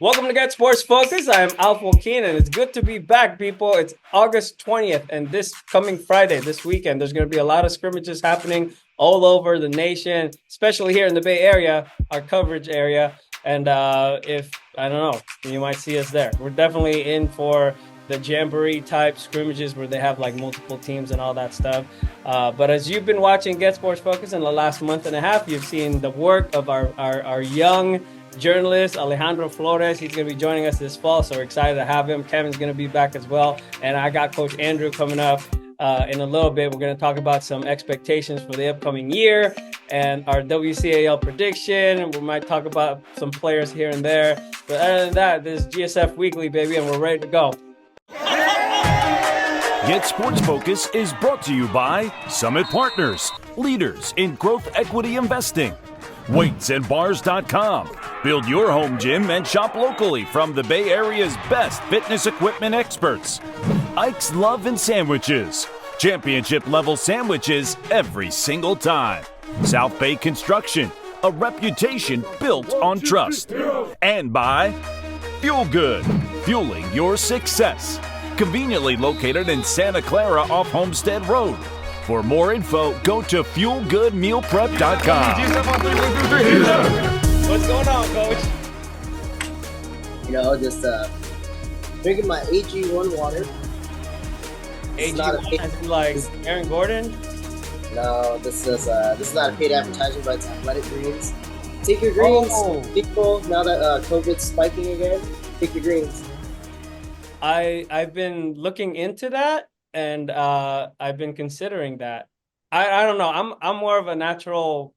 Welcome to Get Sports Focus. I am Alf Joaquin, and it's good to be back, people. It's August 20th, and this coming Friday, this weekend, there's going to be a lot of scrimmages happening all over the nation, especially here in the Bay Area, our coverage area. And if, I don't know, you might see us there. We're definitely in for the jamboree type scrimmages where they have like multiple teams and all that stuff. But as you've been watching Get Sports Focus in the last month and a half, you've seen the work of our young journalist Alejandro Flores. He's going to be joining us this fall, so we're excited to have him. Kevin's going to be back as well, and I got Coach Andrew coming up in a little bit. We're going to talk about some expectations for the upcoming year and our WCAL prediction. We might talk about some players here and there, but other than that, this is GSF Weekly, baby, and we're ready to go. Get Sports Focus is brought to you by Summit Partners, leaders in growth equity investing. WeightsandBars.com. Build your home gym and shop locally from the Bay Area's best fitness equipment experts. Ike's Love and Sandwiches. Championship level sandwiches every single time. South Bay Construction. A reputation built on trust. And by Fuel Good. Fueling your success. Conveniently located in Santa Clara off Homestead Road. For more info, go to fuelgoodmealprep.com. What's going on, Coach? Just drinking my AG1 water. AG1, like Aaron Gordon? No, this is not a paid advertisement, but it's Athletic Greens. Take your greens, people. Now that COVID's spiking again, take your greens. I've been looking into that. And I've been considering that. I don't know. I'm more of a natural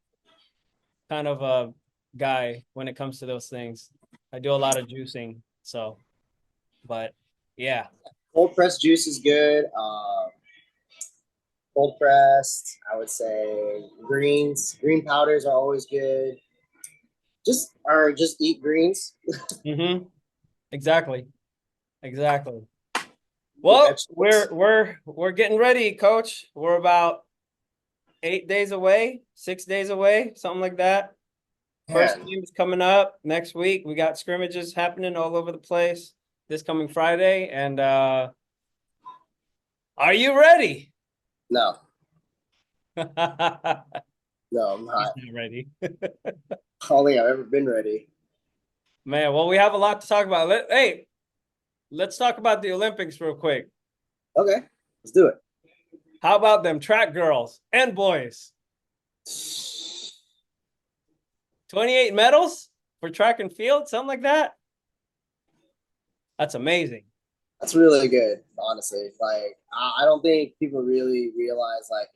kind of a guy when it comes to those things. I do a lot of juicing, so. But yeah. Cold pressed juice is good. Cold pressed, I would say greens. Green powders are always good. Just eat greens. Mm-hmm. Exactly. Well, we're getting ready, Coach. We're about 6 days away, something like that. First game is coming up next week. We got scrimmages happening all over the place this coming Friday. And are you ready? No. No, I'm not. He's not ready. I don't think I've ever been ready. Man, well, we have a lot to talk about. Let's talk about the Olympics real quick. Okay, let's do it. How about them track girls and boys? 28 medals for track and field, something like that. That's amazing. That's really good, honestly. Like, I don't think people really realize, like,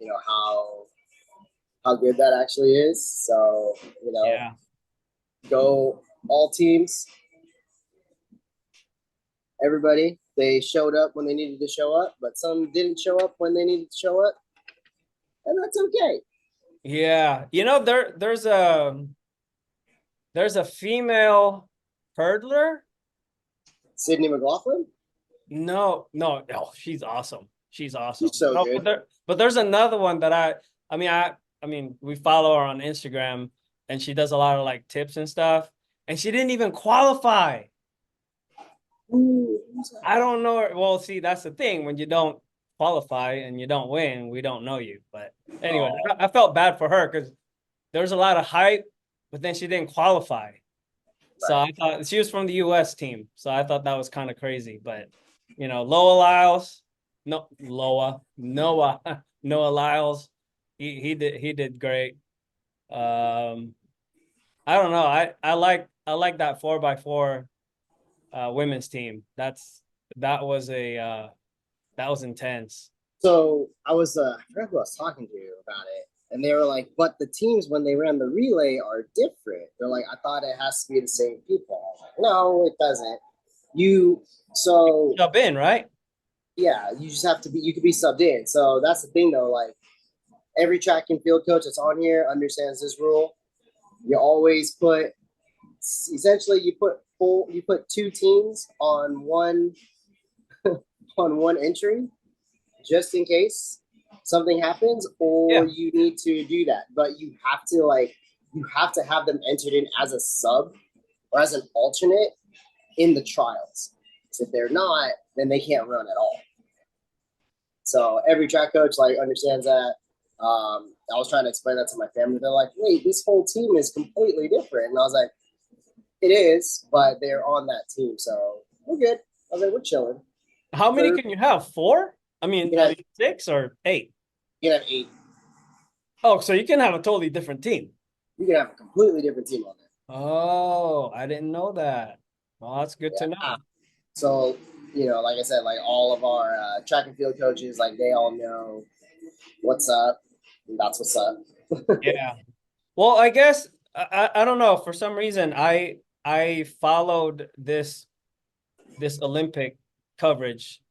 how good that actually is. So, Yeah. Go all teams. Everybody, they showed up when they needed to show up, but some didn't show up when they needed to show up, and that's okay. Yeah, there's a female hurdler. Sydney McLaughlin? No, she's awesome. She's awesome. She's so good. But there's another one that I mean, we follow her on Instagram, and she does a lot of like tips and stuff, and she didn't even qualify. I don't know. Well, see, that's the thing. When you don't qualify and you don't win, we don't know you. But anyway, I felt bad for her because there was a lot of hype, but then she didn't qualify. Right. So I thought she was from the U.S. team. So I thought that was kind of crazy. But, Noah Lyles, he did great. I don't know. I like that 4x4 women's team. That was intense. So I forgot who I was talking to about it, and they were like, but the teams when they ran the relay are different. They're like, I thought it has to be the same people. I was like, no, it doesn't. You sub in, right? Yeah, you just have to be. You could be subbed in. So that's the thing, though. Like, every track and field coach that's on here understands this rule. You always put two teams on one entry, just in case something happens, or you need to do that. But you have to have them entered in as a sub or as an alternate in the trials. So if they're not, then they can't run at all. So every track coach like understands that. I was trying to explain that to my family. They're like, wait, this whole team is completely different. And I was like, it is, but they're on that team. So we're good. I was like, we're chilling. How many Third, can you have? Four? you can have, 6 or 8? you can have 8. Oh, so you can have a totally different team. You can have a completely different team on there. Oh, I didn't know that. Well, that's good to Yeah. know. So, like I said, like all of our track and field coaches, like they all know what's up. And that's what's up. Yeah. Well, I guess I don't know. For some reason, I followed this Olympic coverage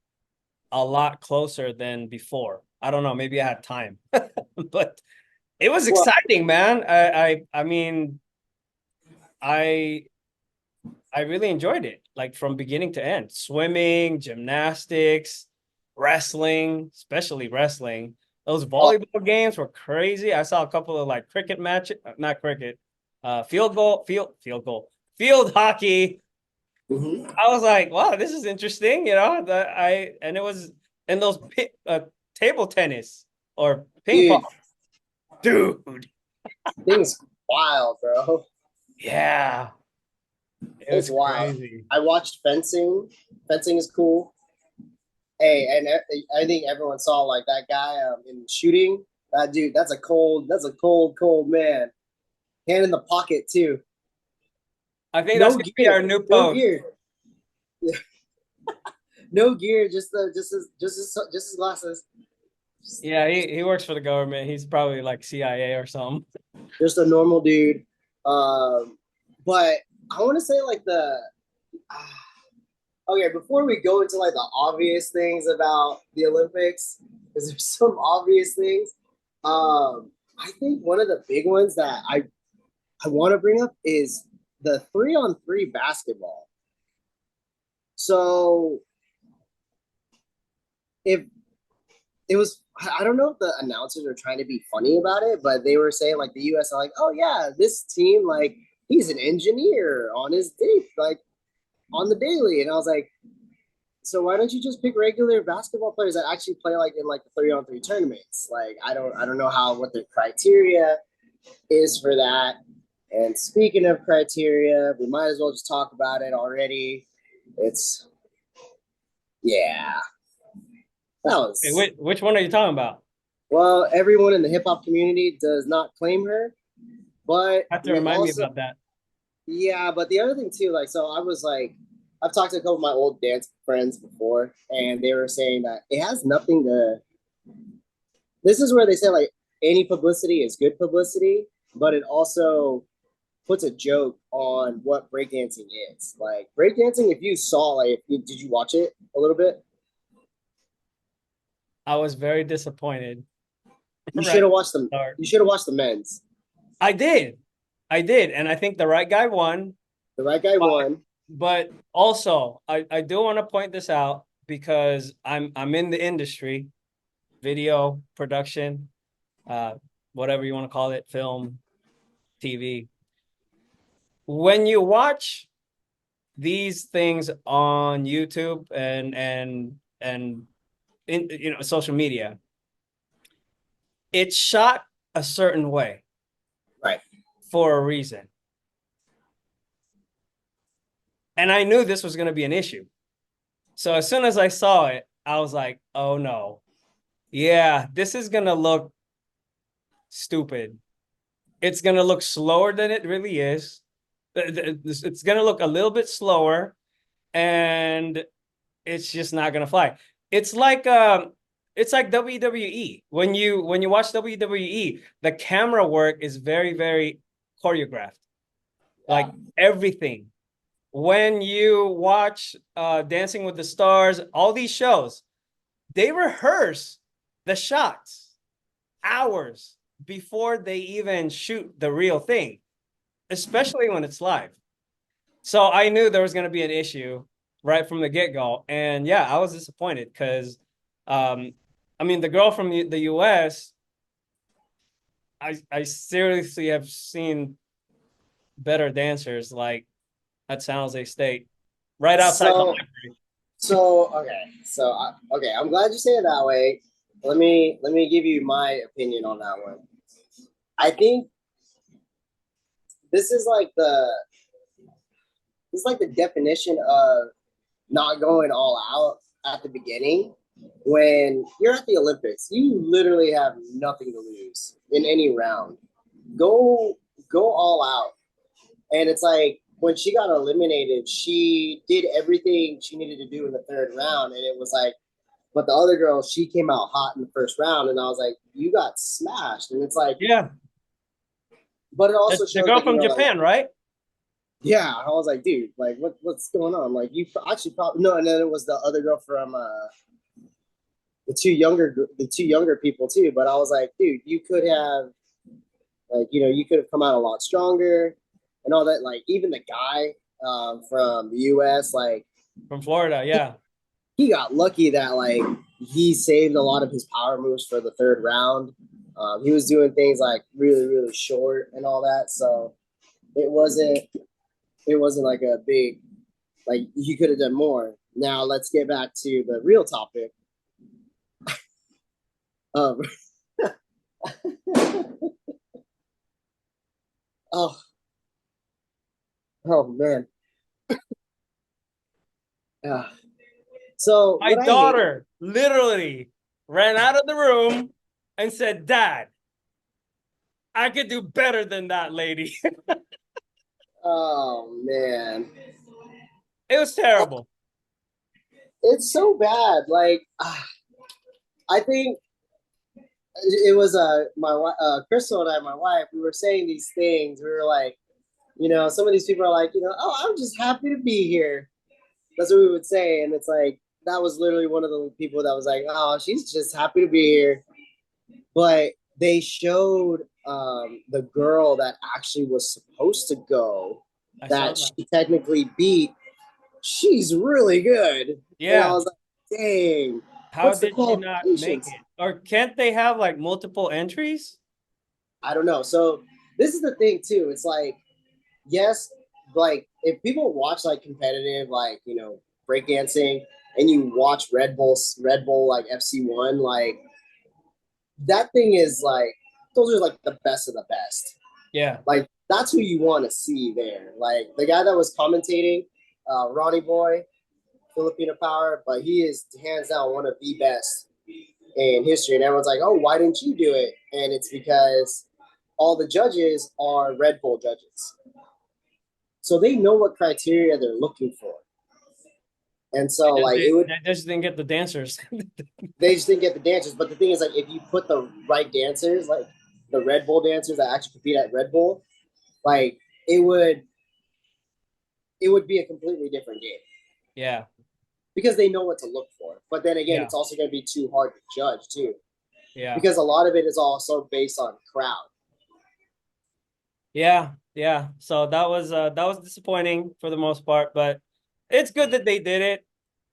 a lot closer than before. I don't know. Maybe I had time, but it was Well, exciting, man. I mean, I I really enjoyed it, like from beginning to end. Swimming, gymnastics, wrestling, especially wrestling. Those volleyball games were crazy. I saw a couple of like cricket matches, not cricket, field hockey. mhm. I was like, wow, this is interesting, and it was in those table tennis or ping pong. Dude, Dude, things wild, bro. yeah, it It's was wild. crazy. I watched fencing. Fencing is cool. Hey, and I think everyone saw like that guy in shooting. That dude, that's a cold man. Hand in the pocket too. I think that's No gonna be gear, our new no post. gear, no gear. Just his glasses. Yeah, he works for the government. He's probably like CIA or something. Just a normal dude. But I want to say like okay, before we go into like the obvious things about the Olympics, because there's some obvious things. I think one of the big ones that I want to bring up is the 3-on-3 basketball. So if it was, I don't know if the announcers are trying to be funny about it, but they were saying like the U.S. are like, oh yeah, this team like he's an engineer on his day, like on the daily, and I was like, so why don't you just pick regular basketball players that actually play like in like the 3-on-3 tournaments? Like I don't know what the criteria is for that. And speaking of criteria, we might as well just talk about it already. It's yeah. That Hey, was which one are you talking about? well, everyone in the hip hop community does not claim her, but You have to we remind me also about that. yeah, but the other thing too, like so I was like I've talked to a couple of my old dance friends before, and they were saying that it has nothing to this is where they say like any publicity is good publicity, but it also puts a joke on what breakdancing is. Like breakdancing, if you saw did you watch it a little bit? I was very disappointed. You should Right. have watched them. Start. You should have watched the men's. I did. I did. And I think the right guy won. The right guy But, won. but also I do want to point this out because I'm in the industry, video production, uh, whatever you want to call it, film, TV. When you watch these things on YouTube and in social media, it's shot a certain way Right. for a reason. And I knew this was going to be an issue. So as soon as I saw it, I was like, oh no. Yeah, this is going to look stupid. It's going to look slower than it really is. It's going to look a little bit slower and it's just not going to fly. It's like WWE. When you watch WWE, the camera work is very, very choreographed. Like Yeah. everything. When you watch Dancing with the Stars, all these shows, they rehearse the shots hours before they even shoot the real thing, especially when it's live. So I knew there was going to be an issue right from the get-go. And yeah, I was disappointed because, I mean, the girl from the US, I seriously have seen better dancers like at San Jose State. right outside the So, library. okay. I'm glad you say it that way. Let me give you my opinion on that one. I think this is like the definition of not going all out at the beginning. When you're at the Olympics, you literally have nothing to lose in any round. Go go all out. And it's like when she got eliminated, she did everything she needed to do in the third round. And it was like, but the other girl, she came out hot in the first round. And I was like, you got smashed. And it's like, Yeah, but it also the shows girl that, from like, Japan, right? yeah, I was like, dude, like, what's going on? Like, you actually probably, no, and then it was the other girl from the two younger people too. But I was like, dude, you could have, like, you could have come out a lot stronger and all that. Like, even the guy from the US, like, From Florida, yeah. he got lucky that, like, he saved a lot of his power moves for the third round. He was doing things like really, really short and all that. So it wasn't like a big, like, he could have done more. Now let's get back to the real topic. Um, oh, oh man. Uh, so My what I hate, daughter literally ran out of the room and said, "Dad, I could do better than that lady." oh man, It was terrible. it's so bad. Like, I think it was Crystal and I, my wife. We were saying these things. We were like, some of these people are like, oh, I'm just happy to be here. That's what we would say, and it's like that was literally one of the people that was like, oh, she's just happy to be here. But they showed the girl that actually was supposed to go, I saw that that. she technically beat. She's really good, and I Yeah. was like, dang, How what's the did she not make qualifications? it? Or can't they have like multiple entries? I don't know. So this is the thing too. It's like, yes, like if people watch like competitive, like, breakdancing, and you watch Red Bull like FC1, like, that thing is like, those are like the best of the best. Yeah. Like, that's who you want to see there. Like the guy that was commentating, Ronnie Boy, Filipino Power, but he is hands down one of the best in history. And everyone's like, oh, why didn't you do it? And it's because all the judges are Red Bull judges. So they know what criteria they're looking for. And so, like, They just didn't get the dancers. they just didn't get the dancers. But the thing is, like, if you put the right dancers, like the Red Bull dancers that actually compete at Red Bull, like, it would be a completely different game Yeah. because they know what to look for. But then again, Yeah. it's also going to be too hard to judge too, Yeah. because a lot of it is also based on crowd. Yeah. Yeah. So that was disappointing for the most part, but it's good that they did it.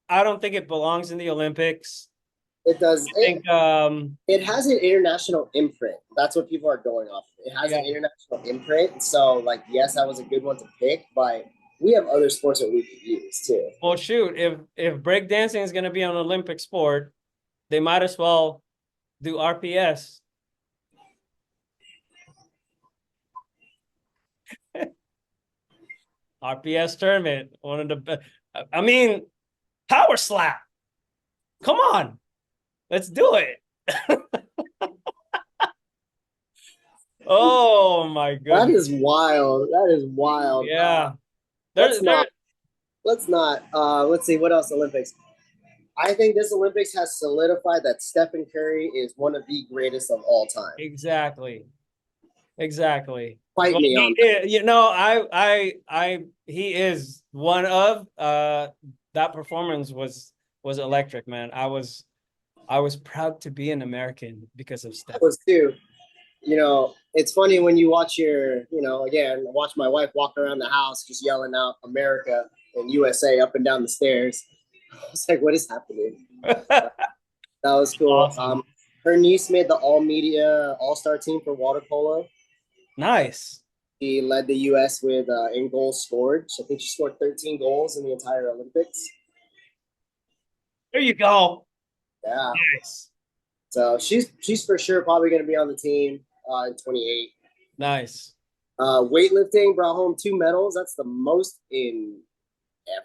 I don't think it belongs in the Olympics. It does. I think It has an international imprint. That's what people are going off. It has yeah. an international imprint. So, like, yes, that was a good one to pick, but we have other sports that we could use too. Well, shoot, if breakdancing is going to be an Olympic sport, they might as well do RPS. RPS tournament, one of the best. I mean, power slap. Come on, let's do it. Oh my That goodness. is wild. That is wild. Yeah. Let's There, not. Let's not. Let's see what else Olympics. I think this Olympics has solidified that Stephen Curry is one of the greatest of all time. exactly. Exactly. Fight Well, me on that. he is one of that performance was electric, man. I was proud to be an American because of I Steph. was too. It's funny when you watch again, watch my wife walk around the house just yelling out America and USA up and down the stairs. I was like, what is happening? That was cool. Awesome. Her niece made the all media all-star team for water polo. Nice. She led the U.S. with in goals scored. I think she scored 13 goals in the entire Olympics. There you go. Yeah. Nice. So she's for sure probably going to be on the team in 28. Nice. Weightlifting brought home 2 medals. That's the most in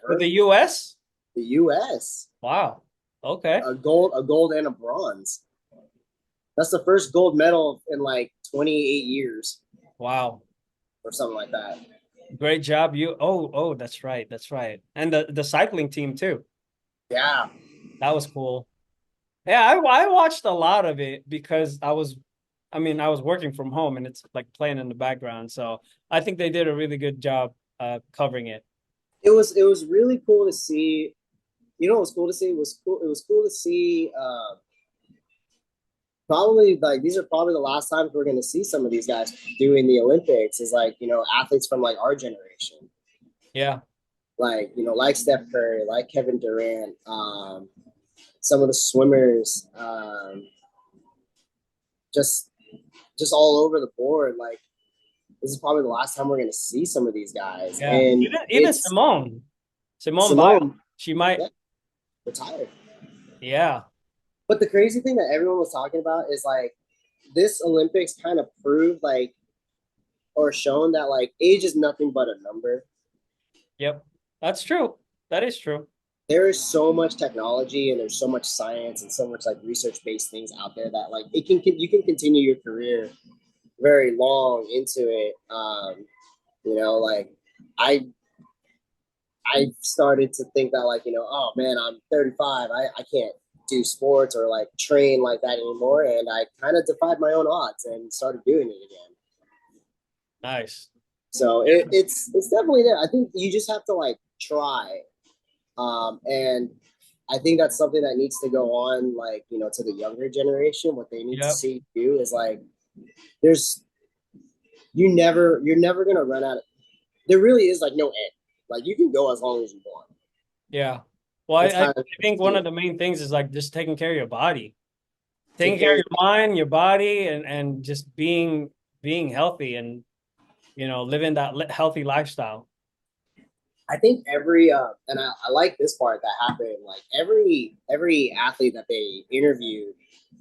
For ever. the US? The U.S. Wow. Okay. A gold, and a bronze. That's the first gold medal in like 28 years Wow. or something like that. Great job. Oh, that's right. That's right. And the cycling team too. Yeah. That was cool. Yeah, I watched a lot of it because I was working from home and it's like playing in the background. So I think they did a really good job covering it. It was really cool to see. You know what was cool to see? It was cool to see probably like these are probably the last times we're going to see some of these guys doing the Olympics is like, athletes from like our generation. Yeah. Like, like Steph Curry, like Kevin Durant, some of the swimmers, just just all over the board. Like this is probably the last time we're going to see some of these guys. Yeah. And Even it's Simone Biles, Simone, she might. yeah, retired. Yeah. But the crazy thing that everyone was talking about is like this Olympics kind of proved like or shown that like age is nothing but a number. Yep. That's true. That is true. There is so much technology and there's so much science and so much like research based things out there that like you can continue your career very long into it. Like I I started to think that like oh man, I'm 35, I can't do sports or like train like that anymore, and I kind of defied my own odds and started doing it again. Nice. So it's definitely there. I think you just have to like try. And I think that's something that needs to go on, like, to the younger generation. What they need to Yep. see do is like, there's, you're never going to run out of, there really is like no end. Like, you can go as long as you want. Yeah. Well, That's I kind of think one of it. the main things is like just taking care of your body, taking Take care care of of your mind, your body, and just being healthy and living that healthy lifestyle. I think and I like this part that happened. Like every athlete that they interviewed,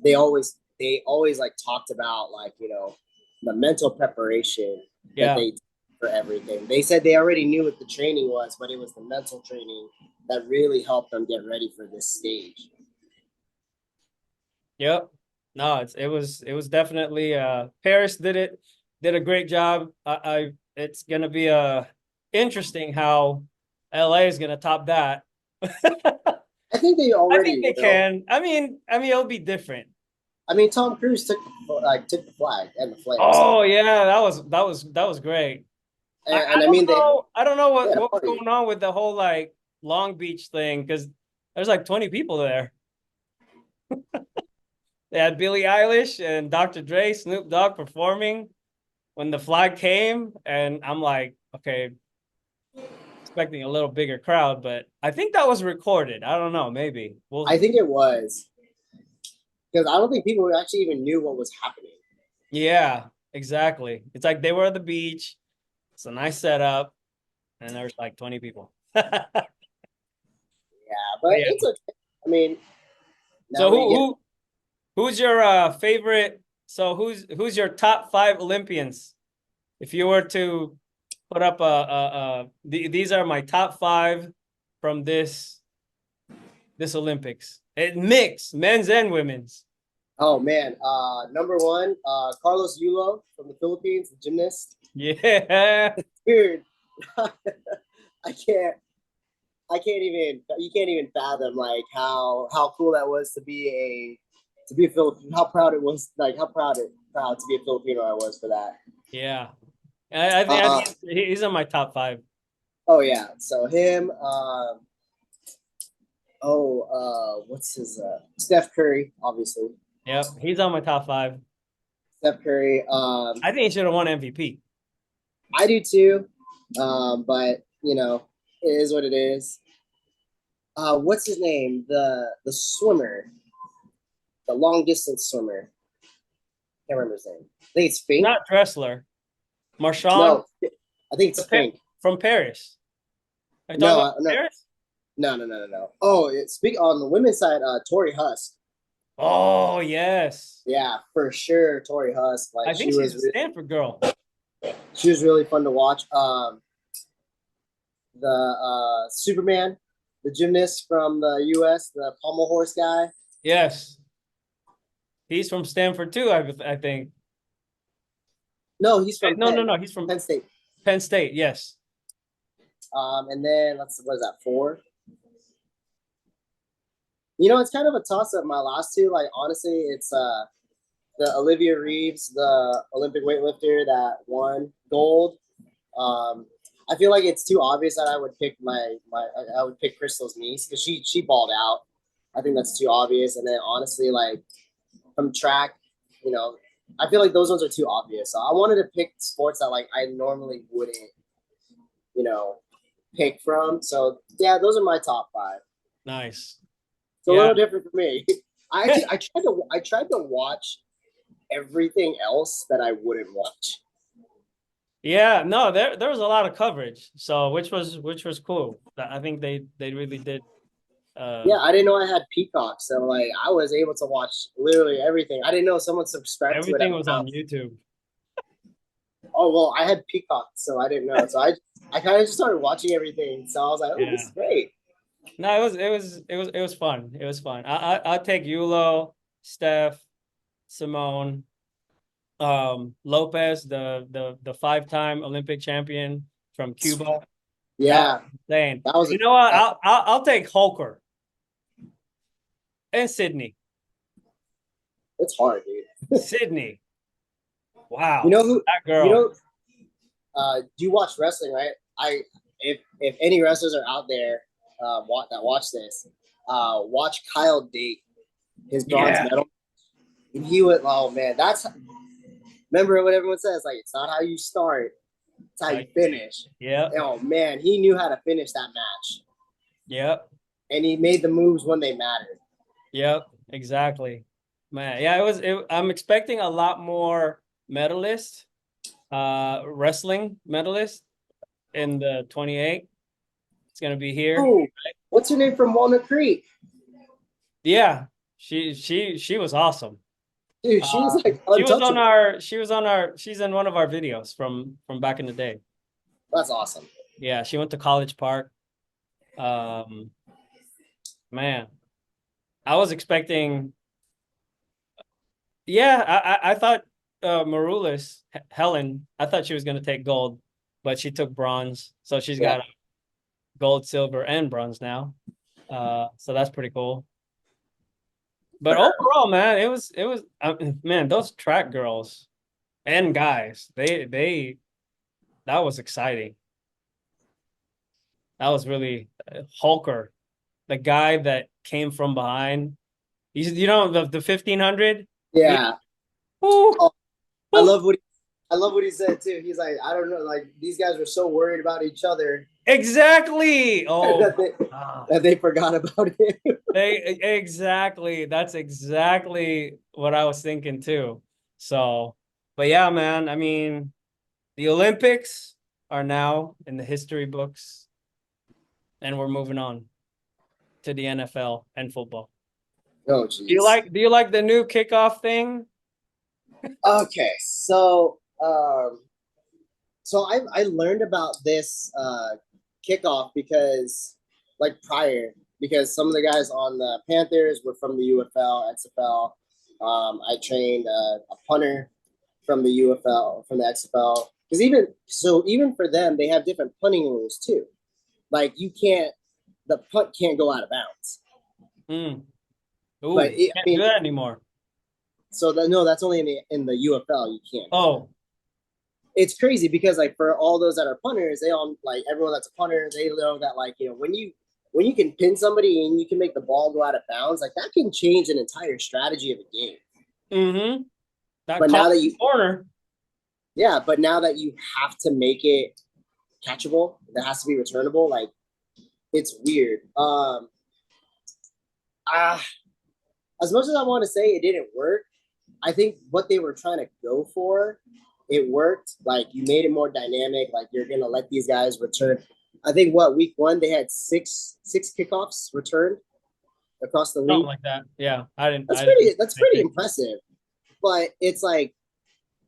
they always like talked about like the mental preparation that Yeah. they did for everything. They said they already knew what the training was, but it was the mental training that really helped them get ready for this stage. Yep. No, it was definitely Paris did a great job. I it's gonna be interesting how LA is gonna top that. I think they I think already they will. can. I mean it'll be different. I mean, Tom Cruise took the flag and the flame, so Oh yeah, that was great. I, I and I don't mean know. I don't know they what had a what's party. going on with the whole like Long Beach thing because there's like 20 people there. They had Billie Eilish and Dr. Dre, Snoop Dogg performing when the flag came, and I'm like, okay, expecting a little bigger crowd, but I think that was recorded. I don't know, maybe. I Well, think it was because I don't think people actually even knew what was happening. yeah, exactly. It's like they were at the beach. It's a nice setup, and there's like 20 people. Yeah, but Yeah. it's okay. I mean, So now we get. who's your favorite? So who's your top five Olympians? If you were to put up these are my top five from this Olympics. It mix men's and women's. Oh man, number one, Carlos Yulo from the Philippines, the gymnast. Yeah. Dude, I can't, I can't even, you can't even fathom like how cool that was to be a Filipino. How proud it was, like how proud to be a Filipino I was for that. Yeah. I think Uh, he's on my top five. oh yeah, so him. What's his Steph Curry, obviously. Yep. He's on my top five. Steph Curry. I think he should have won MVP. I do too. But it is what it is. What's his name? The swimmer, the long distance swimmer. Can't remember his name. I think it's Fink. Not Dressler. Marshawn No, I think it's Fink. from Paris. Are you talking No, about no, Paris? no. Oh, speak on the women's side. Tori Husk. Oh yes. Yeah, for sure. Tori Husk. I Like think she's a Stanford girl. she was really fun to watch. The Superman, the gymnast from the U.S., the pommel horse guy. Yes. He's from Stanford too, I think. No, he's from No, no, Penn, no. He's from Penn State. Penn State. Yes. And then what is that, 4? You know, it's kind of a toss up. My last two, like honestly, it's the Olivia Reeves, the Olympic weightlifter that won gold. I feel like it's too obvious that I would pick I would pick Crystal's niece because she balled out. I think that's too obvious. And then honestly, like from track, you know, I feel like those ones are too obvious. So I wanted to pick sports that like I normally wouldn't, you know, pick from. So yeah, those are my top 5. Nice. It's a Yeah. little different for me. I tried to watch everything else that I wouldn't watch. Yeah, no, there was a lot of coverage, so which was cool. I think they really did. Yeah, I didn't know I had Peacock, so like I was able to watch literally everything. I didn't know someone subscribed to it. Everything was on YouTube. Oh well, I had Peacock, so I didn't know. So I kind of just started watching everything. So I was like, oh, Yeah. this is great. No, it was fun. It was fun. I'll take Yulo, Steph, Simone, Lopez, the 5-time Olympic champion from Cuba. Yeah, Insane. that was. You know what? I'll take Holker and Sydney. It's hard, dude. Sydney. Wow. You know who? That girl. You know, do you watch wrestling, right? If any wrestlers are out there that watch this, watch Kyle Date, his bronze medal. And he went, oh man, remember what everyone says, like it's not how you start, it's how you finish. Yeah. Oh man, he knew how to finish that match. Yep. And he made the moves when they mattered. Yep. Exactly. Man, yeah, I'm expecting a lot more medalists, wrestling medalists in the 28. It's gonna be here. Oh, what's her name from Walnut Creek? Yeah, she was awesome. Dude, she was like untouchable. She's in one of our videos from back in the day. That's awesome. Yeah, she went to College Park. Man, I was expecting. Yeah, I thought Marulis, Helen, I thought she was gonna take gold, but she took bronze. So she's got gold, silver, and bronze now. So that's pretty cool. But overall, man, it was man, those track girls and guys, that was exciting. That was really Hulker, the guy that came from behind. You know the 1500. Yeah. Oh, I love what he said too. He's like, I don't know, like these guys were so worried about each other. Exactly. Oh, that they forgot about it. Exactly. That's exactly what I was thinking too. So, but yeah, man, I mean, the Olympics are now in the history books, and we're moving on to the NFL and football. Oh, geez. Do you like the new kickoff thing? Okay, so I learned about this kickoff because some of the guys on the Panthers were from the UFL, XFL. I trained a punter from the UFL, from the XFL. Because even for them, they have different punting rules too. Like the punt can't go out of bounds. Ooh, but can't do that anymore. So that's only in the UFL. You can't. Oh, it's crazy because like for all those that are punters, they all like everyone that's a punter, they know that like when you can pin somebody and you can make the ball go out of bounds, like that can change an entire strategy of a game. Mm-hmm. But now that you corner. Yeah, but now that you have to make it catchable, that has to be returnable, like it's weird. As much as I want to say it didn't work, I think what they were trying to go for it worked. Like you made it more dynamic. Like you're gonna let these guys return. I think week one they had six kickoffs returned across the Something league. like that. Yeah, I didn't. That's pretty impressive. But it's like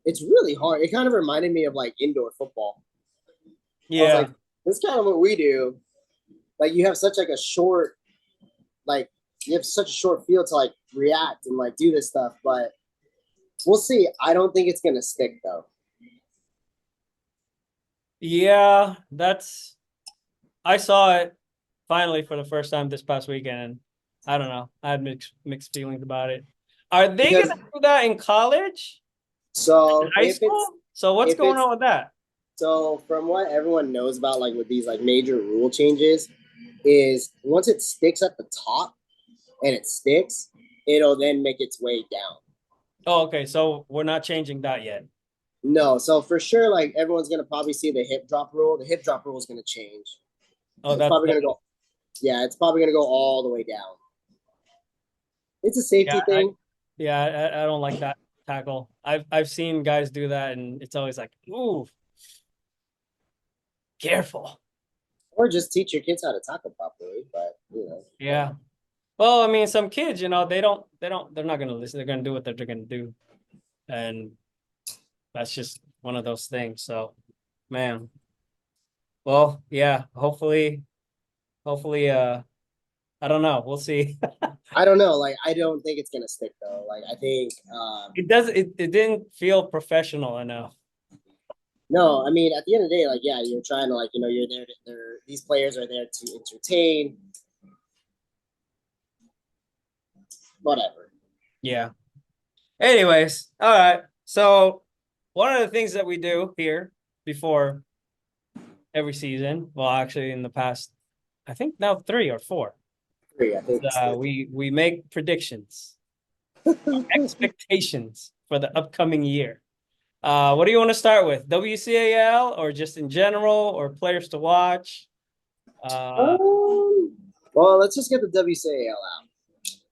it's really hard. It kind of reminded me of like indoor football. I was Yeah. like, this is kind of what we do. Like you have such like a short, like you have such a short field to like react and like do this stuff, but we'll see. I don't think it's gonna stick though. Yeah, I saw it finally for the first time this past weekend. And I don't know. I had mixed feelings about it. Are they Because gonna do that in college? so High school? So what's going on with that? so from what everyone knows about like with these like major rule changes is once it sticks at the top and it sticks, it'll then make its way down. Oh, okay. So we're not changing that yet. No, so for sure, like everyone's gonna probably see the hip drop rule. The hip drop rule is gonna change. Oh, It's probably gonna go. Yeah, it's probably gonna go all the way down. It's a safety yeah, thing. I don't like that tackle. I've seen guys do that, and it's always like, ooh, careful. Or just teach your kids how to tackle properly. But Yeah. Well, I mean, some kids, they're not gonna listen. They're gonna do what they're gonna do, and that's just one of those things. So, man. Well, yeah. Hopefully, I don't know. We'll see. I don't know. Like I don't think it's gonna stick though. Like I think It didn't feel professional enough. no. I mean, at the end of the day, like yeah, you're trying to like you're there. These players are there to entertain. Whatever. Yeah. Anyways, all right. So one of the things that we do here before every season, well, actually in the past, I think now 3 or 4, Three. I think. we make predictions, expectations for the upcoming year. What do you want to start with? WCAL or just in general or players to watch? Well, let's just get the WCAL out.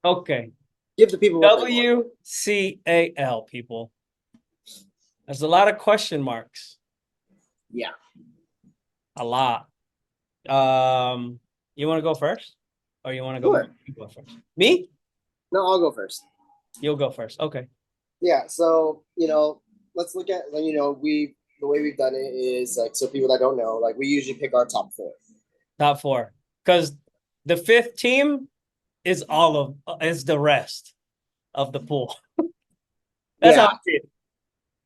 Okay. Give the people what they want. WCAL, people. There's a lot of question marks. Yeah. A lot. You want to go first? Or you want to go? Sure. You go first. Me? No, I'll go first. You'll go first. Okay. Yeah. So let's look at the way we've done it is like so people that don't know like we usually pick our top 4. Top 4. Because the 5th team is the rest of the pool. That's how I see it.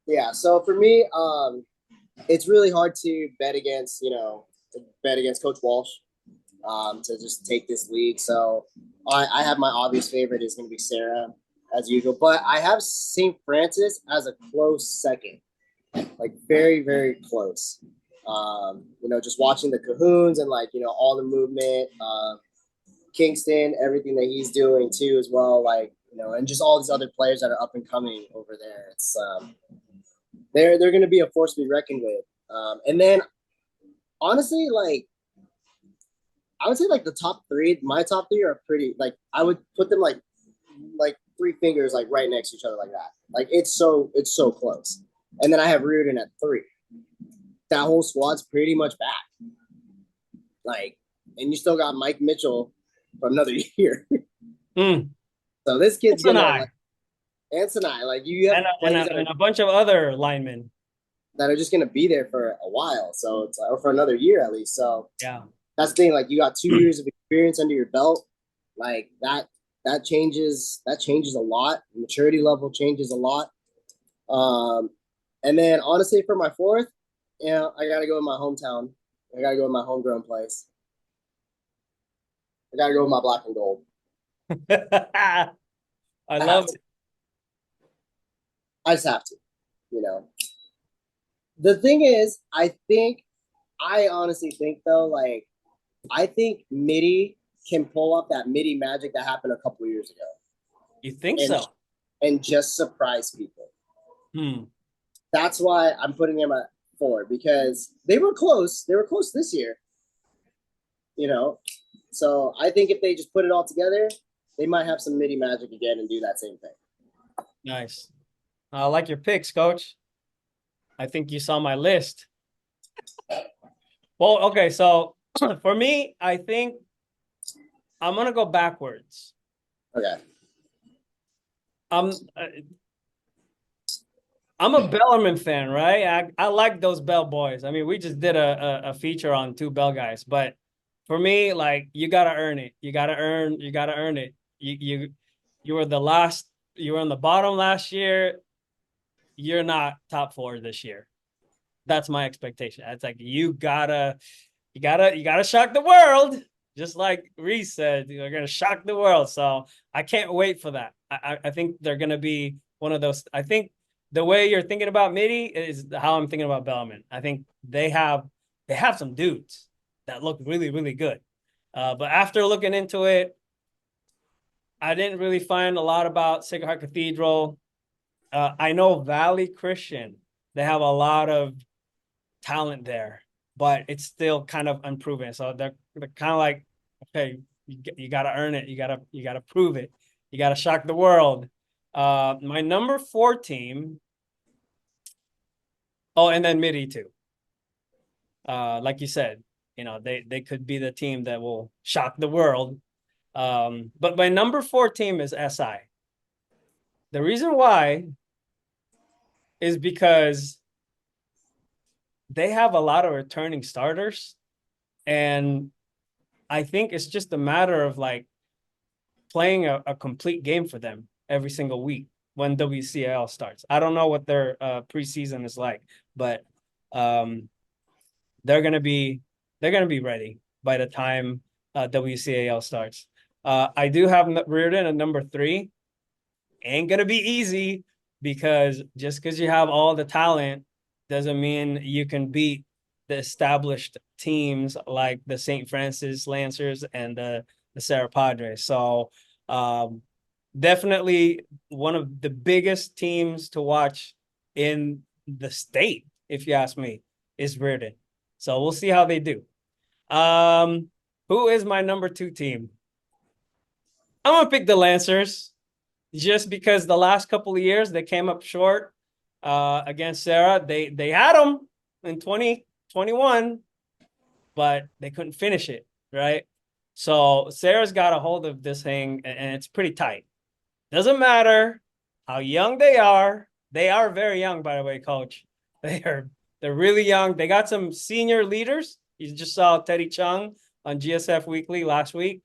Yeah. So for me, it's really hard to bet against Coach Walsh, to just take this league. So I have my obvious favorite is going to be Sarah as usual, but I have St. Francis as a close second, like very, very close. Just watching the Cahoons and all the movement, Kingston, everything that he's doing too as well, and just all these other players that are up and coming over there. It's they're going to be a force to be reckoned with. And then honestly, I would say the top 3, my top 3 are pretty I would put them like 3 fingers right next to each other like that. It's so close. And then I have Reardon at 3. That whole squad's pretty much back. And you still got Mike Mitchell for another year. So this kid's gonna and Sinai, you have and a bunch of other linemen that are just gonna be there for a while. So it's or for another year at least. So yeah, that's the thing. You got 2 years of experience under your belt. That changes a lot. The maturity level changes a lot. And then honestly, for my 4th, I gotta go in my hometown. I gotta go in my homegrown place. I gotta go with my black and gold. I love it. I just have to, The thing is, I honestly think though, I think MIDI can pull up that MIDI magic that happened a couple of years ago. You think so? And just surprise people. That's why I'm putting them at 4 because they were close. They were close this year. So I think if they just put it all together, they might have some MIDI magic again and do that same thing. Nice. I like your picks, Coach. I think you saw my list. Well, okay, so for me, I think I'm gonna go backwards. Okay. I'm uh, I'm a Bellarmine fan, right? I like those Bell boys. I mean, we just did a feature on two Bell guys, but for me, like you gotta earn it. You gotta earn it. You were the last, you were on the bottom last year. You're not top four this year. That's my expectation. It's like you gotta shock the world. Just like Reese said, you're gonna shock the world. So I can't wait for that. I think they're gonna be one of those. I think the way you're thinking about Midi is how I'm thinking about Bellman. I think they have some dudes that look really, really good. But after looking into it, I didn't really find a lot about Sacred Heart Cathedral. I know Valley Christian, they have a lot of talent there, but it's still kind of unproven. So they're kind of like, okay, you got to earn it. You got to prove it. You got to shock the world. My number 4 team. Oh, and then Midi too. Like you said, they could be the team that will shock the world. But my number 4 team is SI. The reason why is because they have a lot of returning starters, and I think it's just a matter of like playing a complete game for them every single week when WCAL starts. I don't know what their preseason is like, but um, they're gonna be ready by the time WCAL starts. I do have Reardon at number 3. Ain't gonna be easy because just because you have all the talent doesn't mean you can beat the established teams like the St. Francis Lancers and the Sarah Padres. So definitely one of the biggest teams to watch in the state, if you ask me, is Reardon. So we'll see how they do. Um, who is my number 2 team? I'm gonna pick the Lancers just because the last couple of years they came up short against Sarah. They had them in 2021, but they couldn't finish it, right? So Sarah's got a hold of this thing, and it's pretty tight. Doesn't matter how young they are. They are very young, by the way, coach. They're really young. They got some senior leaders. You just saw Teddy Chung on GSF Weekly last week.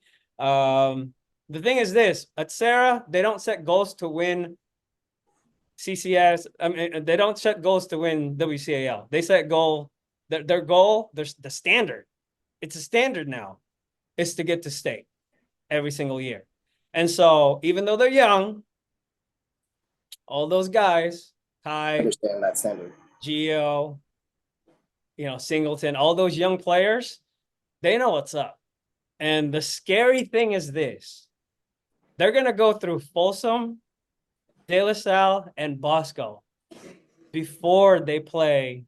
The thing is this, at Sarah, they don't set goals to win CCS. I mean, they don't set goals to win WCAL. They set their goal, the standard. It's a standard now, is to get to state every single year. And so even though they're young, all those guys, I Ty, understand that standard. Gio, Singleton, all those young players, they know what's up. And the scary thing is this. They're going to go through Folsom, De La Salle, and Bosco before they start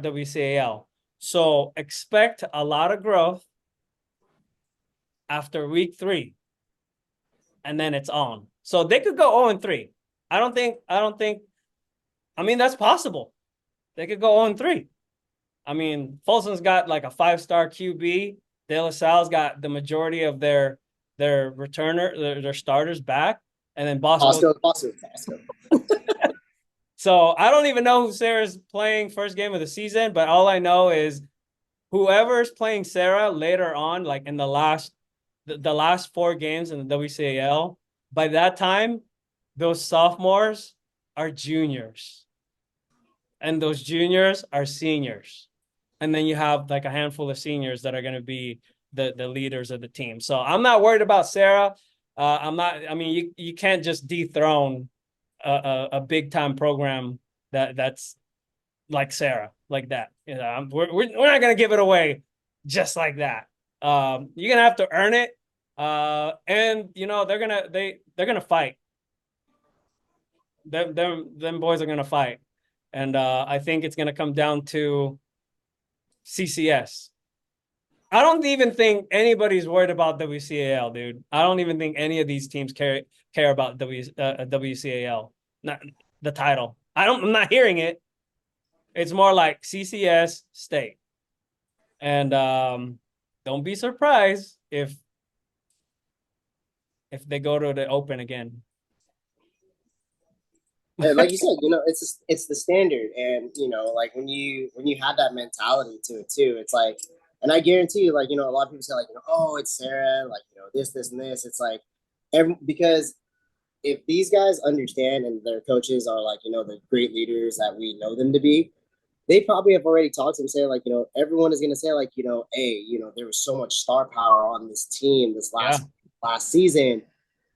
WCAL. So expect a lot of growth after week 3. And then it's on. So they could go 0-3. I mean, that's possible. They could go 0-3. I mean, Folsom's got like a 5-star QB. De La Salle's got the majority of their their starters back, and then Bosco. So I don't even know who Sarah's playing first game of the season, but all I know is whoever's playing Sarah later on, like in the last 4 games in the WCAL, by that time, those sophomores are juniors, and those juniors are seniors. And then you have like a handful of seniors that are going to be the leaders of the team. So I'm not worried about Sarah. I'm not. I mean, you can't just dethrone a big time program that's like Sarah like that. We're not going to give it away just like that. You're gonna have to earn it, and they're gonna fight. Them boys are gonna fight, and I think it's gonna come down to CCS. I don't even think anybody's worried about WCAL, dude. I don't even think any of these teams care about WCAL, not the title. I'm not hearing it. It's more like CCS State. And don't be surprised if they go to the Open again. And like you said, it's the standard, and like when you have that mentality to it too, it's like, and I guarantee you, like a lot of people say like, oh, it's Sarah, like this, and this. It's like, because if these guys understand and their coaches are like the great leaders that we know them to be, they probably have already talked to him, saying like, everyone is going to say like, hey, there was so much star power on this team this Yeah. last season.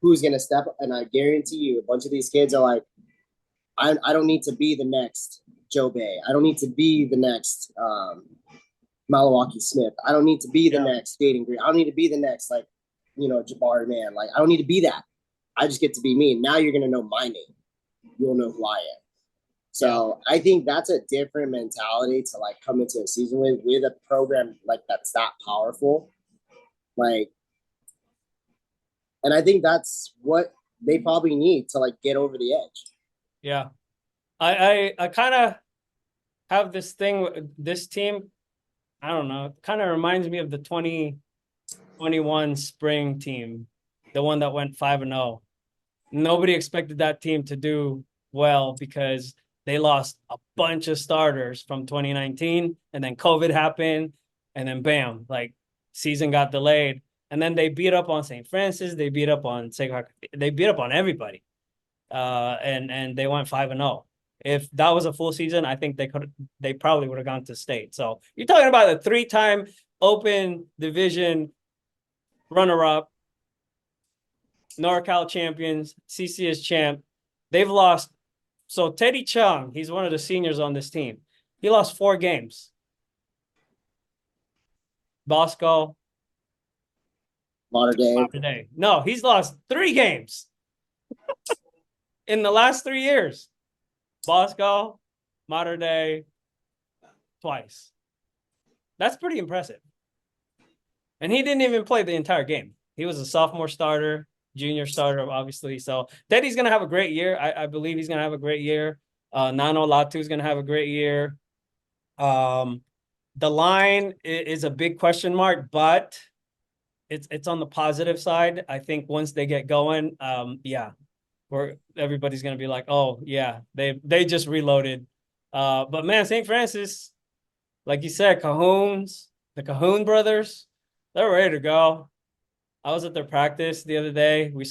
Who's going to step up? And I guarantee you, a bunch of these kids are like, I don't need to be the next Joe Bay. I don't need to be the next Malawaki Smith. I don't need to be the next Skating Green. I don't need to be the next like, Jabari Man. Like I don't need to be that. I just get to be me. And now you're gonna know my name. You'll know who I am. So I think that's a different mentality to like come into a season with a program like that's that powerful. Like, and I think that's what they probably need to like get over the edge. Yeah. I kind of have this thing with this team. I don't know. It kind of reminds me of the 2021 spring team, the one that went 5-0. Nobody expected that team to do well because they lost a bunch of starters from 2019, and then COVID happened, and then bam, like season got delayed. And then they beat up on St. Francis, they beat up on they beat up on everybody. And they went 5-0. If that was a full season, I think they probably would have gone to state. So you're talking about a 3-time Open Division runner-up, NorCal champions, CCS champ. They've lost. So Teddy Chung, he's one of the seniors on this team. He lost 4 games. Bosco, Modern Day. No, he's lost 3 games in the last 3 years. Bosco, Modern Day, twice. That's pretty impressive. And he didn't even play the entire game. He was a sophomore starter, junior starter, obviously. So Teddy's going to have a great year. I believe he's going to have a great year. Nano Latu is going to have a great year. The line is a big question mark, but it's on the positive side. I think once they get going, where everybody's going to be like, oh, yeah, they just reloaded. But man, St. Francis, like you said, the Cahoon brothers, they're ready to go. I was at their practice the other day. We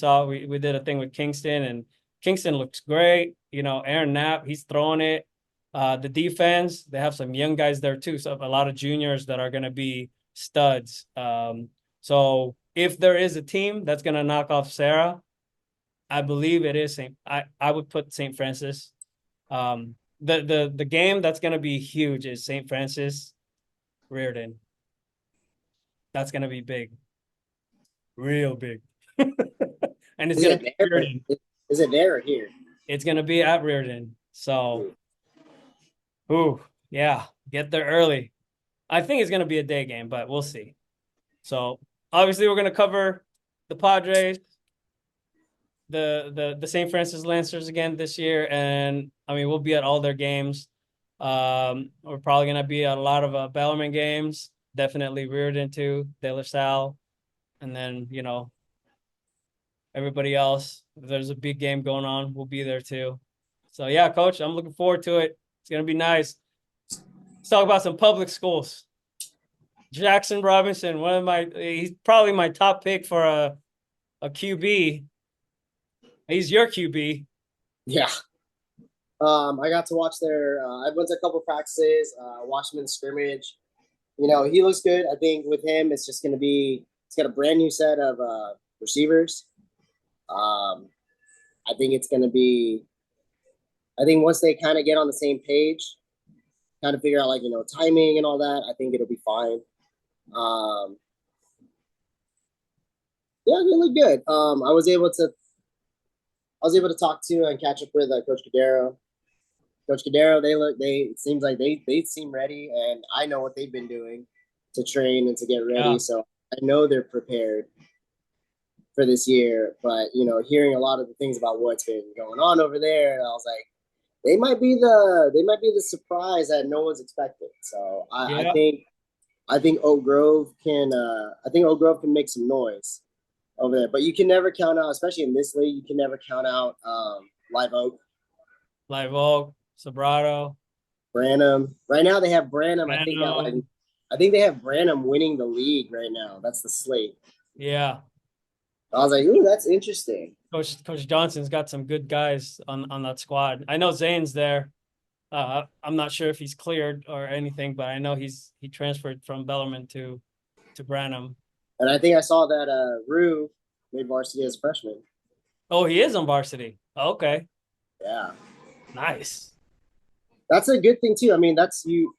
did a thing with Kingston, and Kingston looks great. Aaron Knapp, he's throwing it. The defense, they have some young guys there too. So a lot of juniors that are going to be studs. So if there is a team that's going to knock off Sarah, I believe it is I would put St. Francis. The game that's going to be huge is St. Francis Reardon. That's going to be big, real big. And it's going to be Reardon. Is it there or here? It's going to be at Reardon. So, yeah, get there early. I think it's going to be a day game, but we'll see. So obviously we're going to cover the Padres, the St. Francis Lancers again this year. And I mean, we'll be at all their games. We're probably going to be at a lot of Bellarmine games, definitely Reardon too, De La Salle. And then, everybody else, if there's a big game going on, we'll be there too. So yeah, coach, I'm looking forward to it. It's going to be nice. Let's talk about some public schools. Jackson Robinson, he's probably my top pick for a QB. He's your QB. Yeah. I got to watch I went to a couple practices, watched him in the scrimmage. He looks good. I think with him, it's just going to be, it's got a brand new set of receivers. I think it's going to be, I think once they kind of get on the same page, kind of figure out like, timing and all that, I think it'll be fine. Yeah, they look good. I was able to talk to and catch up with Coach Cadero. Coach Cadero, it seems like they seem ready, and I know what they've been doing to train and to get ready. Yeah. So I know they're prepared for this year. But hearing a lot of the things about what's been going on over there, I was like, they might be the surprise that no one's expecting. So Yeah. I think Oak Grove can make some noise over there. But you can never count out, especially in this league, you can never count out Live Oak, Live Oak, Sobrato, Branham. Right now they have Branham. Random. I think they have Branham winning the league right now. That's the slate. Yeah. I was like, ooh, that's interesting. Coach Johnson's got some good guys on that squad. I know Zane's there. I'm not sure if he's cleared or anything, but I know he transferred from Bellarmine to Branham. And I think I saw that Rue made varsity as a freshman. Oh, he is on varsity. Okay. Yeah. Nice. That's a good thing too. I mean, that's you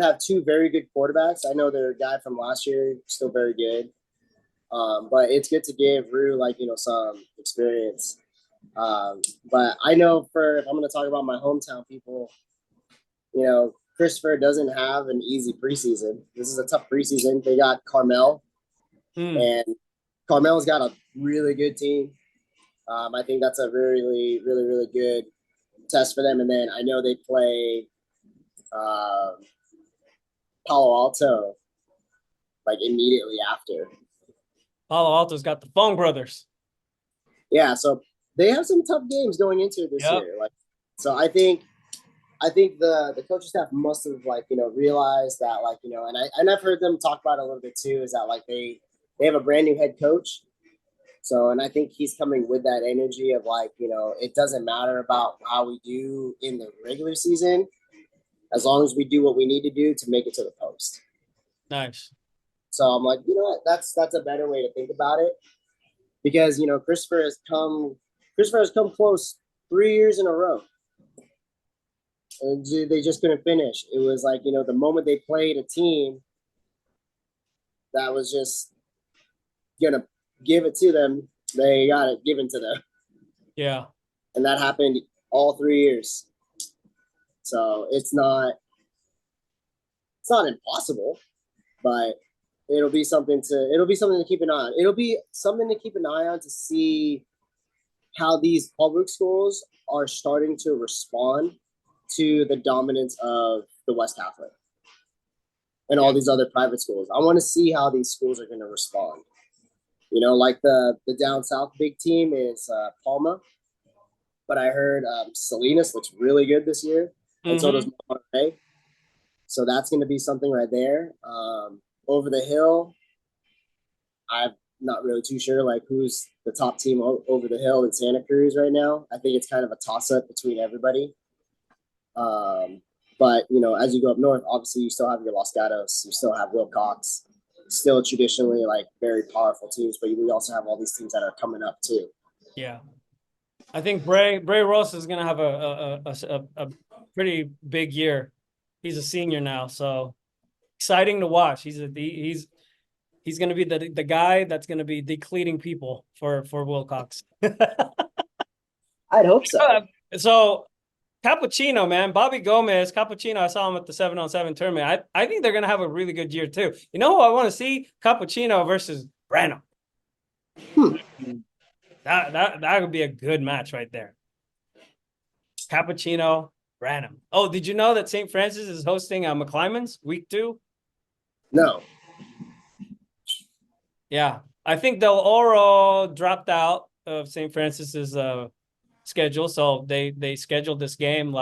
have two very good quarterbacks. I know their guy from last year still very good. But it's good to give Rue some experience. But I know if I'm going to talk about my hometown people, Christopher doesn't have an easy preseason. This is a tough preseason. They got Carmel, and Carmel's got a really good team. I think that's a really, really, really good test for them. And then I know they play Palo Alto like immediately after. Palo Alto's got the Fong brothers. Yeah, so they have some tough games going into this year. So I think the coaching staff must have realized that and I've heard them talk about it a little bit too, is that they have a brand new head coach. So, and I think he's coming with that energy of it doesn't matter about how we do in the regular season, as long as we do what we need to do to make it to the post. Nice. So I'm like, you know what, that's a better way to think about it, because Christopher has come close 3 years in a row, and they just couldn't finish. It was the moment they played a team that was just gonna give it to them, they got it given to them. Yeah. And that happened all 3 years. So it's not impossible, but it'll be something to keep an eye on. It'll be something to keep an eye on to see how these public schools are starting to respond to the dominance of the West Catholic and all these other private schools. I want to see how these schools are going to respond. The down south big team is Palma, but I heard Salinas looks really good this year, and so does Monterey. So that's going to be something right there. Over the hill, I'm not really too sure who's the top team over the hill in Santa Cruz right now. I think it's kind of a toss-up between everybody. But as you go up north, obviously you still have your Los Gatos, you still have Wilcox, still traditionally very powerful teams, but we also have all these teams that are coming up too. Yeah. I think Bray Ross is going to have a pretty big year. He's a senior now, so exciting to watch. He's going to be the guy that's going to be decleating people for Wilcox. I'd hope so. So Cappuccino, man, Bobby Gomez, Cappuccino, I saw him at the 7-on-7 tournament. I think they're going to have a really good year too. You know who I want to see? Cappuccino versus Branham. That would be a good match right there. Cappuccino, Branham. Oh, did you know that St. Francis is hosting McClymonds week 2? No. Yeah, I think Del Oro dropped out of St. Francis's schedule, so they scheduled this game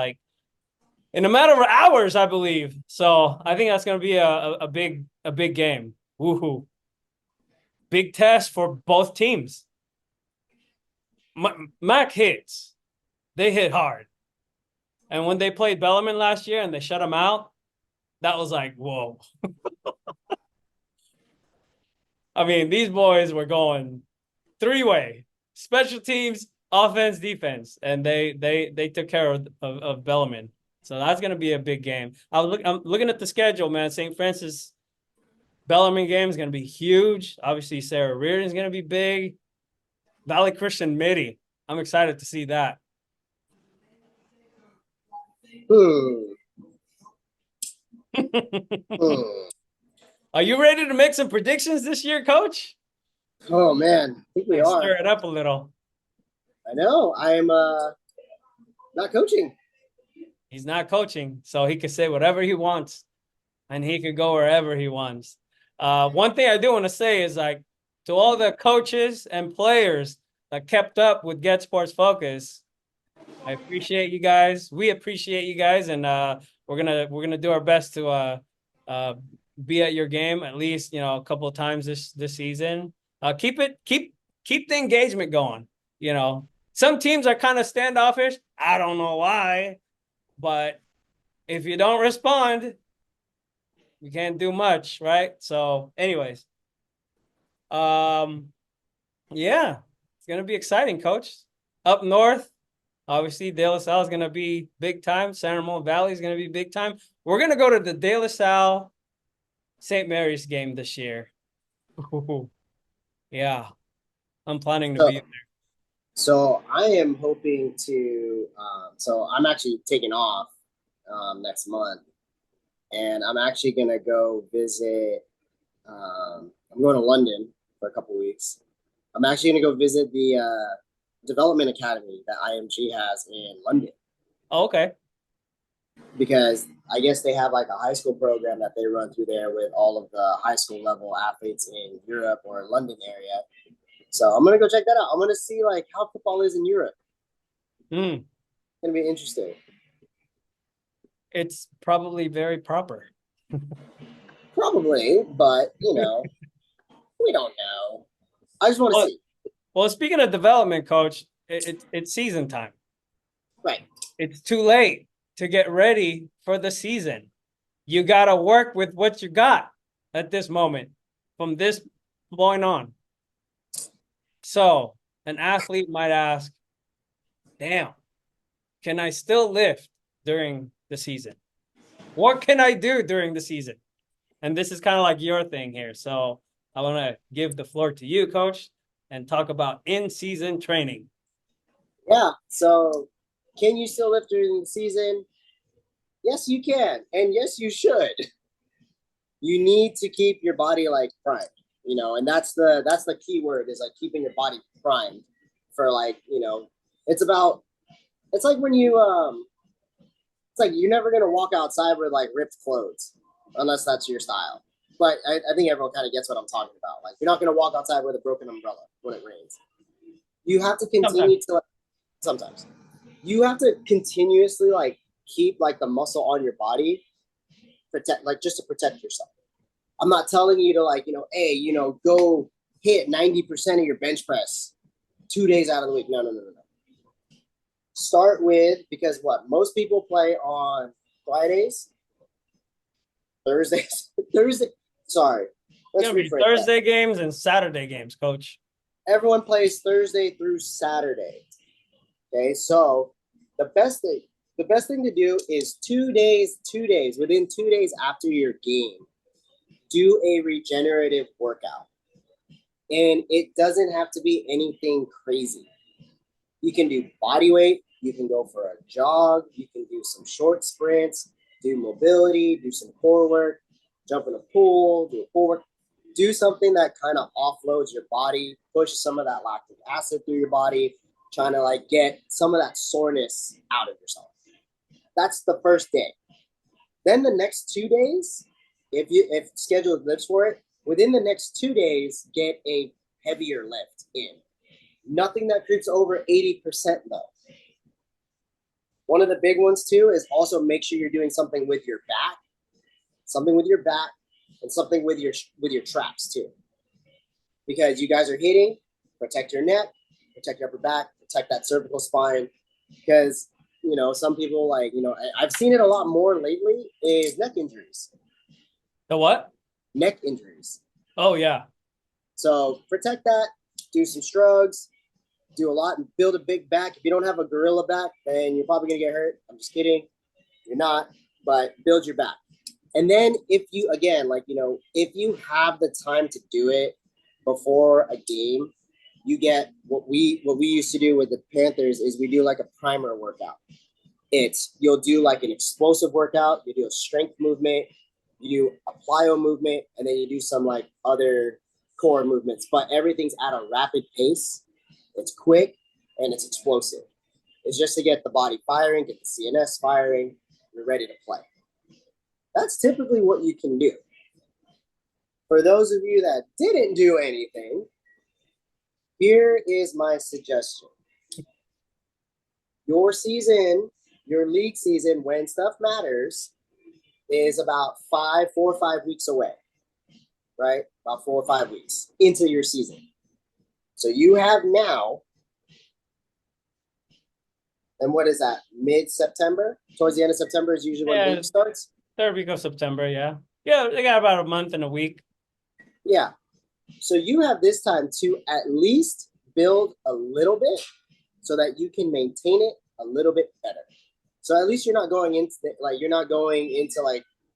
in a matter of hours, I believe. So I think that's going to be a big game. Woohoo! Big test for both teams. Mac hits. They hit hard. And when they played Bellarmine last year and they shut him out, that was whoa. I mean, these boys were going 3-way, special teams, offense, defense, and they took care of Bellarmine. So that's going to be a big game. I'm looking at the schedule, man. St. Francis Bellarmine game is going to be huge. Obviously, Sarah Reardon is going to be big. Valley Christian Midi. I'm excited to see that. Are you ready to make some predictions this year, Coach? Oh man, I think we are. Stir it up a little. I know. I'm not coaching. He's not coaching, so he could say whatever he wants, and he could go wherever he wants. One thing I do want to say is like to all the coaches and players that kept up with Get Sports Focus. I appreciate you guys. We appreciate you guys, and we're gonna do our best to uh, be at your game at least a couple of times this season. Keep the engagement going. Some teams are kind of standoffish. I don't know why, but if you don't respond, you can't do much, right? So, anyways, um, yeah, it's gonna be exciting, Coach. Up north. Obviously, De La Salle is going to be big time. San Ramon Valley is going to be big time. We're going to go to the De La Salle St. Mary's game this year. Ooh, yeah, I'm planning to So, be there. so I am hoping to. So I'm actually taking off next month, and I'm actually gonna go visit. I'm going to London for a couple weeks. I'm actually gonna go visit the development academy that IMG has in London Oh, okay. because I guess they have like a high school program that they run through there with all of the high school level athletes in Europe or London area. So I'm gonna go check that out. I'm gonna see like how football is in Europe. Mm, It's gonna be interesting. it's probably very proper. Probably, but we don't know. I just want to Well, see. well, speaking of development, Coach, it's season time. Right. It's too late to get ready for the season. You got to work with what you got at this moment from this point on. So an athlete might ask, damn, can I still lift during the season? What can I do during the season? And this is kind of like your thing here. So I want to give the floor to you, Coach, and talk about in-season training. Yeah. So, can you still lift during the season? Yes, you can, and yes, you should. You need to keep your body like primed, and that's the key word is like keeping your body primed for it's about it's like when you it's like you're never gonna walk outside with like ripped clothes unless that's your style. But I think everyone kind of gets what I'm talking about. Like you're not gonna walk outside with a broken umbrella when it rains. You have to continue to sometimes you have to continuously like keep like the muscle on your body protect like just to protect yourself. I'm not telling you to hey, go hit 90% of your bench press 2 days out of the week. No, no, no, no, no. Start with because what most people play on Fridays, Thursdays, Thursday. Sorry, It's going to be Thursday games and Saturday games, Coach. Everyone plays Thursday through Saturday. Okay, so the best thing to do is 2 days, within 2 days after your game, do a regenerative workout. And it doesn't have to be anything crazy. You can do body weight, you can go for a jog, you can do some short sprints, do mobility, do some core work, jump in a pool, do a pool work. Do something that kind of offloads your body, push some of that lactic acid through your body, trying to like get some of that soreness out of yourself. That's the first day. Then the next 2 days, if scheduled lifts for it, within the next 2 days, get a heavier lift in. Nothing that creeps over 80% though. One of the big ones too is also make sure you're doing something with your back, and something with your traps too. Because you guys are hitting, protect your neck, protect your upper back, protect that cervical spine. Because some people I've seen it a lot more lately is neck injuries. The what? Neck injuries. Oh yeah. So protect that. Do some shrugs. Do a lot and build a big back. If you don't have a gorilla back, then you're probably gonna get hurt. I'm just kidding. You're not, but build your back. And then if you if you have the time to do it before a game, you get what we used to do with the Panthers is we do like a primer workout. You'll do like an explosive workout, you do a strength movement, you do a plyo movement, and then you do some like other core movements, but everything's at a rapid pace. It's quick and it's explosive. It's just to get the body firing, get the CNS firing. You're ready to play. That's typically what you can do. For those of you that didn't do anything, here is my suggestion. Your season, your league season, when stuff matters, is about 4 or 5 weeks away, right? About 4 or 5 weeks into your season. So you have now, and what is that? Mid-September? Towards the end of September is usually when league starts? Third week of September, yeah. Yeah, they got about a month and a week. Yeah. So you have this time to at least build a little bit so that you can maintain it a little bit better. So at least you're not going into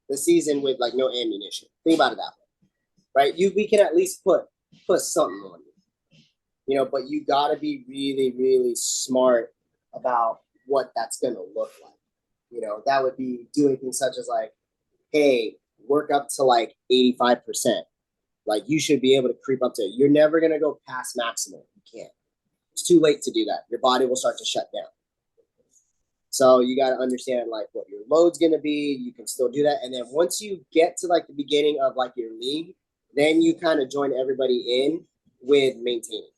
the season with like no ammunition. Think about it that way, right? We can at least put something on you, but you got to be really, really smart about what that's going to look like. That would be doing things such as like, hey, work up to like 85%. Like you should be able to creep up to it. You're never going to go past maximum. You can't. It's too late to do that. Your body will start to shut down. So you got to understand like what your load's going to be. You can still do that. And then once you get to like the beginning of like your league, then you kind of join everybody in with maintaining.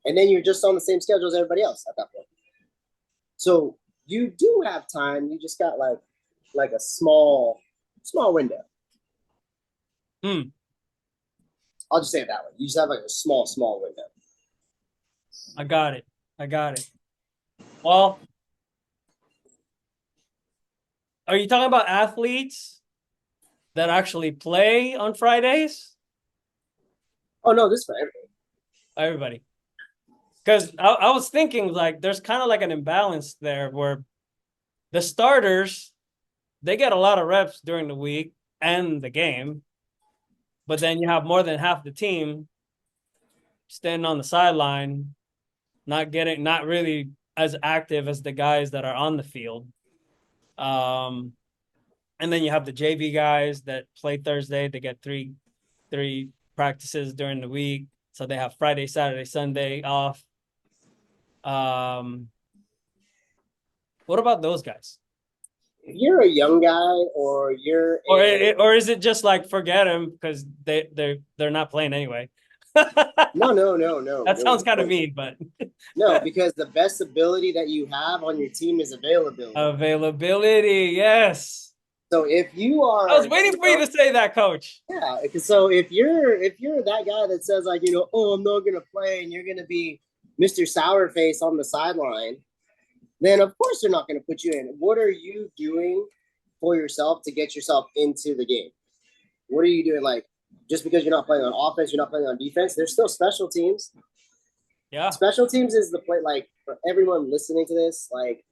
And then you're just on the same schedule as everybody else at that point. So you do have time. You just got like a small window. I'll just say it that way. You just have like a small window. I got it. Well, are you talking about athletes that actually play on Fridays? Oh, no, this is for everybody. Everybody. Because I was thinking like there's kind of like an imbalance there where the starters, they get a lot of reps during the week and the game, but then you have more than half the team standing on the sideline, not really as active as the guys that are on the field. And then you have the JV guys that play Thursday. They get three practices during the week. So they have Friday, Saturday, Sunday off. What about those guys? If you're a young guy or or is it just like forget them because they're not playing anyway? No. That sounds kind of mean, but no, because the best ability that you have on your team is availability. Availability, yes. So if you are, I was waiting for you to say that, Coach. Yeah. So if you're that guy that says like oh, I'm not gonna play, and you're gonna be Mr. Sourface on the sideline, then of course they're not gonna put you in. What are you doing for yourself to get yourself into the game? What are you doing? Like just because you're not playing on offense, you're not playing on defense. There's still special teams. Yeah. Special teams is the play. Like for everyone listening to this, like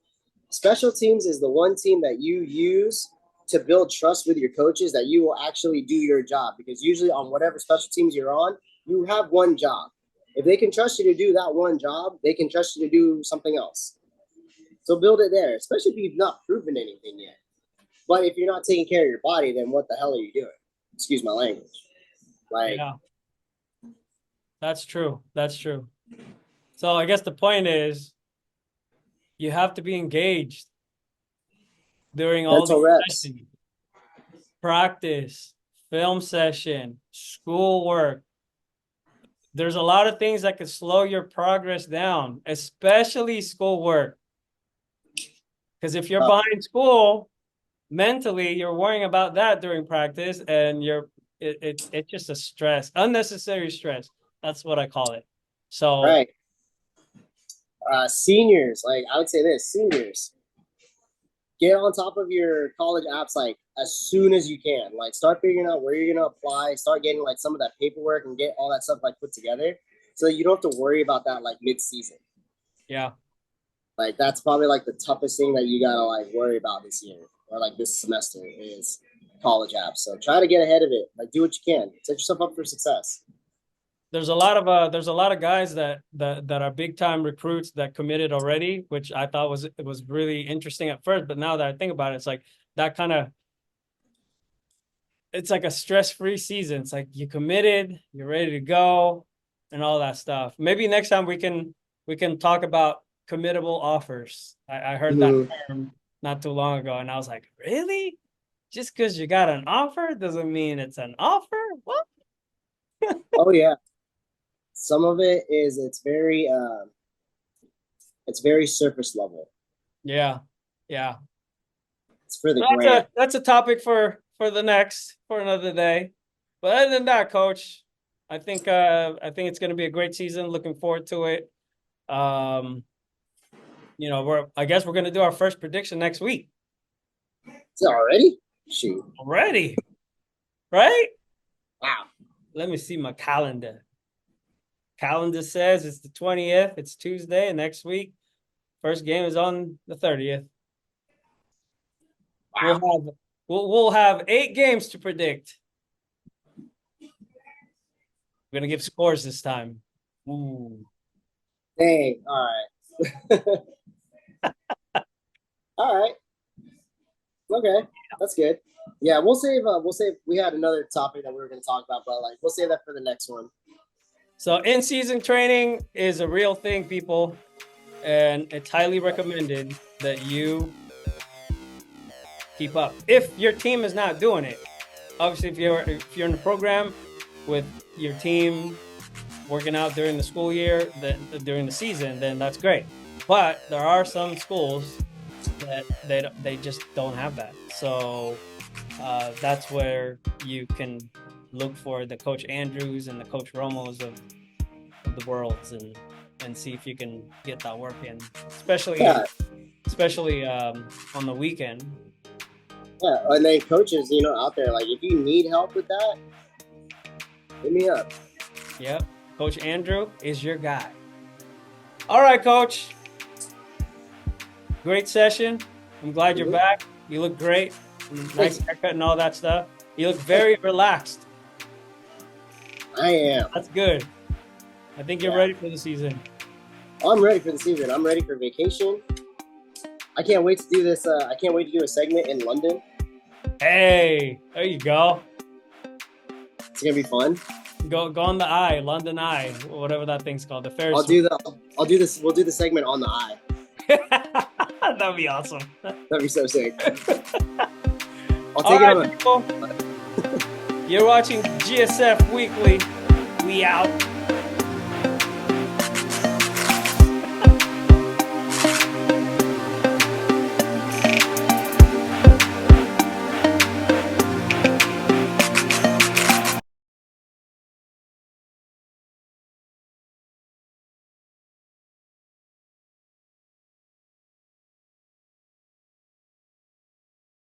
special teams is the one team that you use to build trust with your coaches that you will actually do your job, because usually on whatever special teams you're on, you have one job. If they can trust you to do that one job, they can trust you to do something else. So build it there, especially if you've not proven anything yet. But if you're not taking care of your body, then what the hell are you doing? Excuse my language. Like, yeah. That's true. So I guess the point is you have to be engaged during all the sessions, practice, film session, schoolwork. There's a lot of things that could slow your progress down, especially schoolwork. Because if you're behind school, mentally, you're worrying about that during practice, and it's just a stress, unnecessary stress. That's what I call it. So, right. Seniors, like I would say this, seniors, get on top of your college apps like as soon as you can. Like start figuring out where you're gonna apply, start getting like some of that paperwork and get all that stuff like put together so that you don't have to worry about that like mid-season. Yeah. Like that's probably like the toughest thing that you gotta like worry about this year or like this semester is college apps. So try to get ahead of it. Like do what you can. Set yourself up for success. There's a lot of guys that are big time recruits that committed already, which I thought was really interesting at first. But now that I think about it, it's like that it's like a stress-free season. It's like you committed, you're ready to go, and all that stuff. Maybe next time we can talk about committable offers. I heard that term not too long ago, and I was like, really? Just because you got an offer doesn't mean it's an offer? What? Oh yeah. Some of it is it's very surface level. Yeah, yeah. It's for the That's gram. a topic for another day. But other than that, Coach, I think it's going to be a great season. Looking forward to it. I guess we're going to do our first prediction next week. Is it already? Shoot. Already, right? Wow. Let me see my calendar. Calendar says it's the 20th. It's Tuesday next week. First game is on the 30th. Wow. We'll have 8 games to predict. We're gonna give scores this time. Ooh. Dang. All right. All right. Okay. That's good. Yeah, we'll save we had another topic that we were gonna talk about, but like we'll save that for the next one. So in-season training is a real thing, people, and it's highly recommended that you keep up. If your team is not doing it, obviously, if you're in the program with your team working out during the school year, during the season, then that's great. But there are some schools that they just don't have that. So that's where you can look for the Coach Andrews and the Coach Romos of the worlds and see if you can get that work in, especially on the weekend. Yeah, and then coaches, out there, like if you need help with that, hit me up. Yep, Coach Andrew is your guy. All right, Coach. Great session. I'm glad you're back. You look great. Nice haircut and all that stuff. You look very relaxed. I am. That's good. I think you're ready for the season. I'm ready for the season. I'm ready for vacation. I can't wait to do this. I can't wait to do a segment in London. Hey, there you go. It's gonna be fun. Go on the Eye, London Eye, whatever that thing's called. The Ferris. I'll do this. We'll do the segment on the Eye. That'd be awesome. That'd be so sick. I'll take it on. People. You're watching GSF Weekly. We out.